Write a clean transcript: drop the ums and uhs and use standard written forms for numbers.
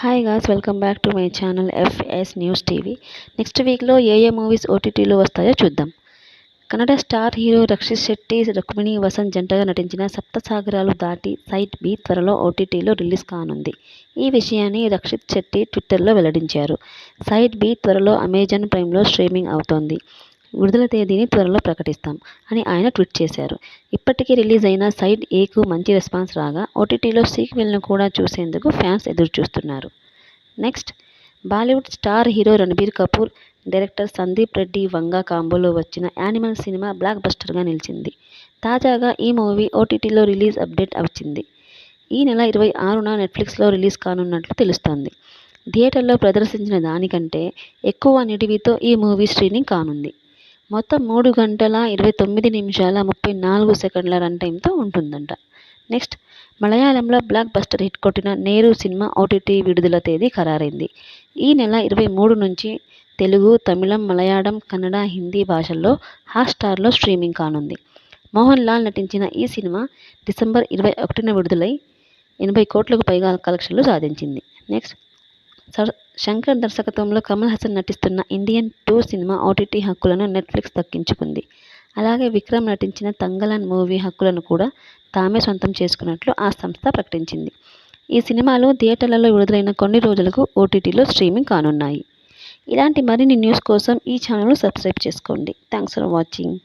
Hi guys, welcome back to my channel FS news TV. Next వీక్లో ఏ movies ఓటీటీలో వస్తాయో చూద్దాం. కన్నడ స్టార్ హీరో రక్షిత్ శెట్టి, రుక్మిణి వసంత్ జంటగా నటించిన సప్తసాగరాలు దాటి సైట్ బి త్వరలో ఓటీటీలో రిలీజ్ కానుంది. ఈ విషయాన్ని రక్షిత్ శెట్టి ట్విట్టర్లో వెల్లడించారు. సైట్ బి త్వరలో అమెజాన్ ప్రైమ్లో స్ట్రీమింగ్ అవుతోంది. విడుదల తేదీని త్వరలో ప్రకటిస్తాం అని ఆయన ట్వీట్ చేశారు. ఇప్పటికే రిలీజ్ అయిన సైట్ ఏకు మంచి రెస్పాన్స్ రాగా ఓటీటీలో సీక్వెల్ను కూడా చూసేందుకు ఫ్యాన్స్ ఎదురుచూస్తున్నారు. Next, Bollywood star hero Ranbir Kapoor, director Sandeep Reddy Vanga కాంబోలో వచ్చిన యానిమల్ సినిమా బ్లాక్ బస్టర్గా నిలిచింది. తాజాగా ఈ మూవీ ఓటీటీలో రిలీజ్ అప్డేట్ వచ్చింది. ఈ నెల 26న నెట్ఫ్లిక్స్లో రిలీజ్ కానున్నట్లు తెలుస్తోంది. థియేటర్లో ప్రదర్శించిన దానికంటే ఎక్కువ నిడివితో ఈ మూవీ స్క్రీనింగ్ కానుంది. మొత్తం 3 గంటల 29 నిమిషాల 34 సెకండ్ల రన్ టైమ్తో ఉంటుందంట. నెక్స్ట్, మలయాళంలో బ్లాక్ బస్టర్ హిట్ కొట్టిన నేరు సినిమా ఓటీటీ విడుదల తేదీ ఖరారైంది. ఈ నెల 23 నుంచి తెలుగు, తమిళం, మలయాళం, కన్నడ, హిందీ భాషల్లో హాట్స్టార్లో స్ట్రీమింగ్ కానుంది. మోహన్ లాల్ నటించిన ఈ సినిమా డిసెంబర్ 21న విడుదలై 80 కోట్లకు పైగా కలెక్షన్లు సాధించింది. నెక్స్ట్, శంకర్ దర్శకత్వంలో కమల్ హాసన్ నటిస్తున్న ఇండియన్ 2 సినిమా ఓటీటీ హక్కులను నెట్ఫ్లిక్స్ దక్కించుకుంది. అలాగే విక్రమ్ నటించిన తంగలన్ మూవీ హక్కులను కూడా తామే సొంతం చేసుకున్నట్లు ఆ సంస్థ ప్రకటించింది. ఈ సినిమాలు థియేటర్లలో విడుదలైన కొన్ని రోజులకు ఓటీటీలో స్ట్రీమింగ్ కానున్నాయి. ఇలాంటి మరిన్ని న్యూస్ కోసం ఈ ఛానల్ను సబ్స్క్రైబ్ చేసుకోండి. Thanks for watching.